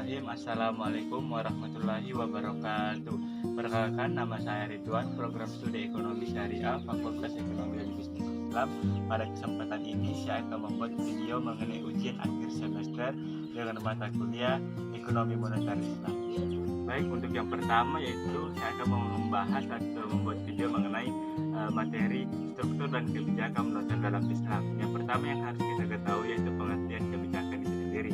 Bismillahirrahmanirrahim. Assalamualaikum warahmatullahi wabarakatuh. Perkenalkan, nama saya Ridwan, program studi ekonomi syariah Fakultas Ekonomi dan Bisnis Islam. Pada kesempatan ini saya akan membuat video mengenai ujian akhir semester dengan mata kuliah Ekonomi Moneter Islam. Baik, untuk yang pertama yaitu saya akan membahas atau membuat video mengenai materi struktur dan kebijakan moneter dalam Islam. Yang pertama yang harus kita ketahui yaitu pengertian kebijakan itu sendiri.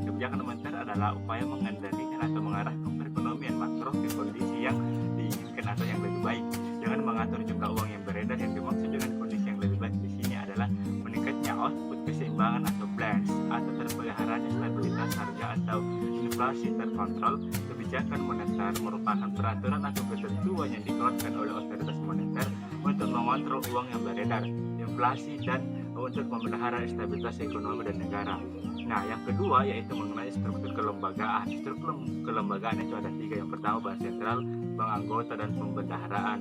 Kebijakan moneter adalah upaya mengendalikan atau mengarahkan perekonomian makro ke kondisi yang diinginkan atau yang lebih baik dengan mengatur jumlah uang yang beredar. Yang dimaksud dengan kondisi yang lebih baik di sini adalah meningkatnya output keseimbangan atau balance atau terpeliharanya stabilitas harga atau inflasi terkontrol. Kebijakan moneter merupakan peraturan atau ketentuan yang dikeluarkan oleh otoritas moneter untuk mengontrol uang yang beredar, inflasi, dan untuk memelihara stabilitas ekonomi dan negara. Nah, yang kedua yaitu mengenai struktur kelembagaan. Struktur kelembagaan itu ada tiga. Yang pertama bank sentral, bank anggota, dan pembendaharaan.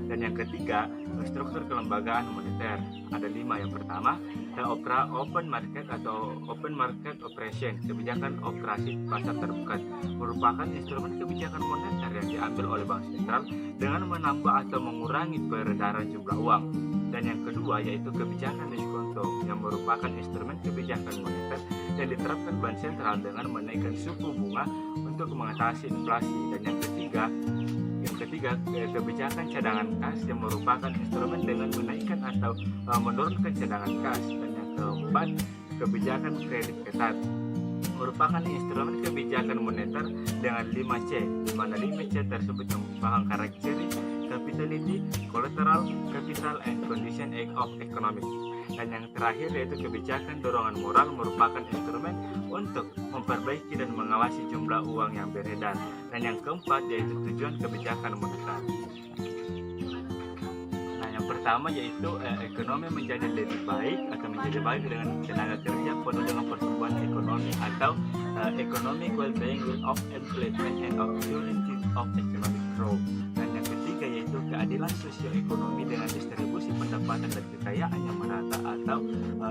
Dan yang ketiga struktur kelembagaan moneter ada 5. Yang pertama open market atau open market operation, kebijakan operasi pasar terbuka, merupakan instrumen kebijakan moneter yang diambil oleh bank sentral dengan menambah atau mengurangi peredaran jumlah uang. Dan yang kedua yaitu kebijakan diskonto, yang merupakan instrumen kebijakan moneter yang diterapkan bank sentral dengan menaikkan suku bunga untuk mengatasi inflasi. Dan yang ketiga kebijakan cadangan kas, yang merupakan instrumen dengan menaikkan atau menurunkan cadangan kas. Dan yang keempat kebijakan kredit ketat, merupakan instrumen kebijakan moneter dengan 5C, di mana 5C tersebut merupakan karakteristik capitalistic, collateral, capital, and condition of economic. Dan yang terakhir yaitu kebijakan dorongan moral, merupakan instrumen untuk memperbaiki dan mengawasi jumlah uang yang beredar. Dan yang keempat yaitu tujuan kebijakan moneter. Nah, yang pertama yaitu ekonomi menjadi lebih baik atau menjadi baik dengan tenaga kerja penuh dengan pertumbuhan ekonomi atau economic well-being of employment and opportunity of economic growth. Dan yang ketiga yaitu keadilan sosioekonomi dengan distribusi pendapatan dan kekayaan yang merata atau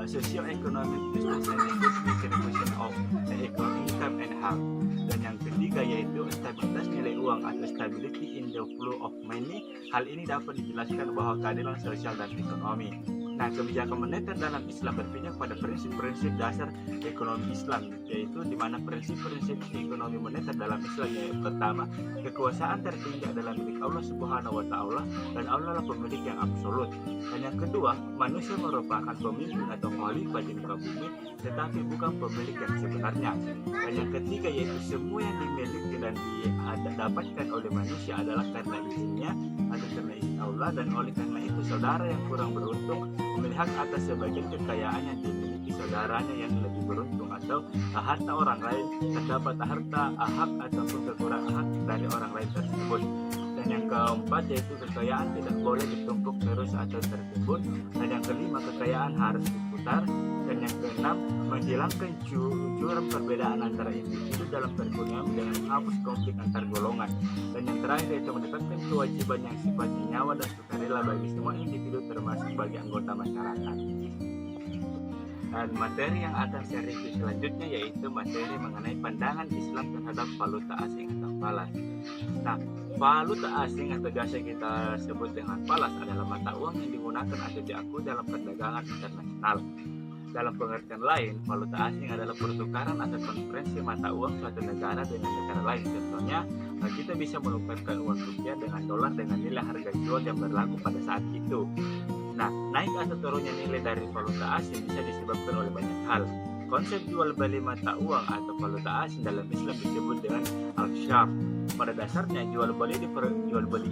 socio-economic justice and distribution of economic income and health. Dan yang ketiga yaitu stabilitas nilai uang atau stability in the flow of money. Hal ini dapat dijelaskan bahwa keadilan sosial dan ekonomi. Nah, kebijakan moneter dalam Islam berpijak pada prinsip-prinsip dasar ekonomi Islam, yaitu di mana prinsip-prinsip ekonomi moneter dalam Islam yang pertama, kekuasaan tertinggi adalah milik Allah Subhanahu wa Ta'ala dan Allah adalah pemilik yang absolut. Dan yang kedua, manusia merupakan pemimpin atau khalifah di muka bumi, tetapi bukan pemilik yang sebenarnya. Dan yang ketiga yaitu semua yang dimiliki dan didapatkan oleh manusia adalah karena izinnya atau karena izin Allah, dan oleh karena itu saudara yang kurang beruntung melihat atas sebagian kekayaan yang dimiliki saudaranya yang lebih beruntung, atau harta orang lain, terdapat harta hak ataupun kekurangan hak dari orang lain tersebut. Dan yang keempat yaitu kekayaan tidak boleh ditumpuk terus atau tertimbun. Dan yang kelima kekayaan harus diputar. Dan yang keenam menghilangkan jurang perbedaan antara individu dalam perekonomian dengan menghapus konflik antar golongan. Dan yang terakhir yaitu menetapkan kewajiban yang sifatnya nyawa dan sukarela bagi semua individu termasuk bagi anggota masyarakat. Dan materi yang akan saya review selanjutnya yaitu materi mengenai pandangan Islam terhadap valuta asing atau falas. Nah, valuta asing atau biasa kita sebut dengan falas adalah mata uang yang digunakan atau diakui dalam perdagangan internasional. Dalam pengertian lain, valuta asing adalah pertukaran atau konversi mata uang suatu negara dengan negara lain. Contohnya, kita bisa menukarkan uang rupiah dengan dolar dengan nilai harga jual yang berlaku pada saat itu. Nah, naik atau turunnya nilai dari valuta asing bisa disebabkan oleh banyak hal. Konsep jual beli mata uang atau valuta asing dalam Islam disebut dengan al-syar. Pada dasarnya jual beli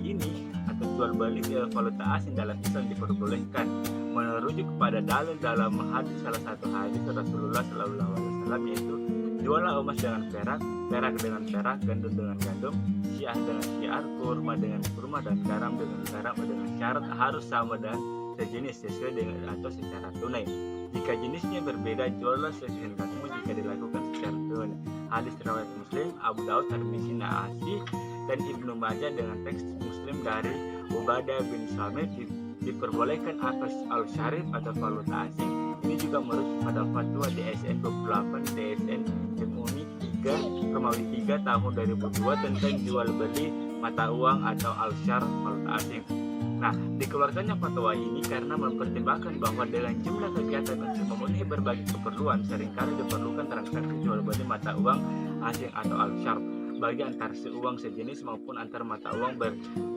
ini atau jual beli valuta asing dalam Islam diperbolehkan merujuk kepada dalil dalam hadis, salah satu hadis Rasulullah SAW, yaitu jualah emas dengan perak, perak dengan perak, gandum dengan gandum, syiar dengan syiar, kurma dengan kurma, dan garam dengan garam, dengan syarat harus sama dan sejenis sesuai dengan atau secara tunai. Jika jenisnya berbeda, juallah sesuai kamu jika dilakukan secara tunai. Hadis riwayat Muslim, Abu Daud, Tirmidzi, Nasa'i, dan Ibnu Majah dengan teks Muslim dari Ubadah bin Samit. Diperbolehkan atas al-syarif atau valuta asing. Ini juga merujuk pada fatwa DSN 28 DSN MUI 3 Romawi 3 tahun 2002 tentang jual beli mata uang atau al-syar valuta asing. Nah, dikeluarkannya fatwa ini karena mempertimbangkan bahwa dengan jumlah kegiatan untuk memenuhi berbagai keperluan, seringkali diperlukan transaksi jual beli mata uang asing atau al-syar bagi antar uang sejenis maupun antar mata uang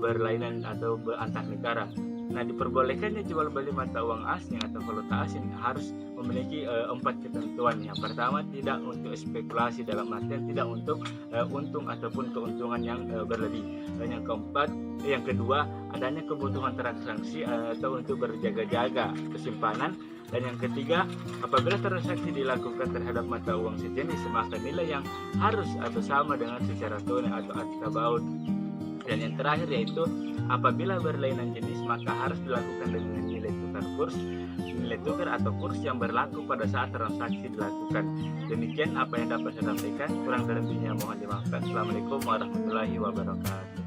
berlainan atau antar negara. Nah, diperbolehkannya jual beli mata uang asing atau valuta asing harus memiliki 4 ketentuan. Yang pertama, tidak untuk spekulasi, dalam artian tidak untuk untung ataupun keuntungan yang berlebih. Dan yang kedua, adanya kebutuhan transaksi atau untuk berjaga-jaga kesimpangan. Dan yang ketiga, apabila transaksi dilakukan terhadap mata uang sejenis, maka nilai yang harus atau sama dengan secara tunai atau at-tabaud. Dan yang terakhir yaitu apabila berlainan jenis, maka harus dilakukan dengan nilai tukar atau kurs yang berlaku pada saat transaksi dilakukan. Demikian apa yang dapat saya sampaikan, kurang lebihnya mohon dimaafkan. Assalamualaikum warahmatullahi wabarakatuh.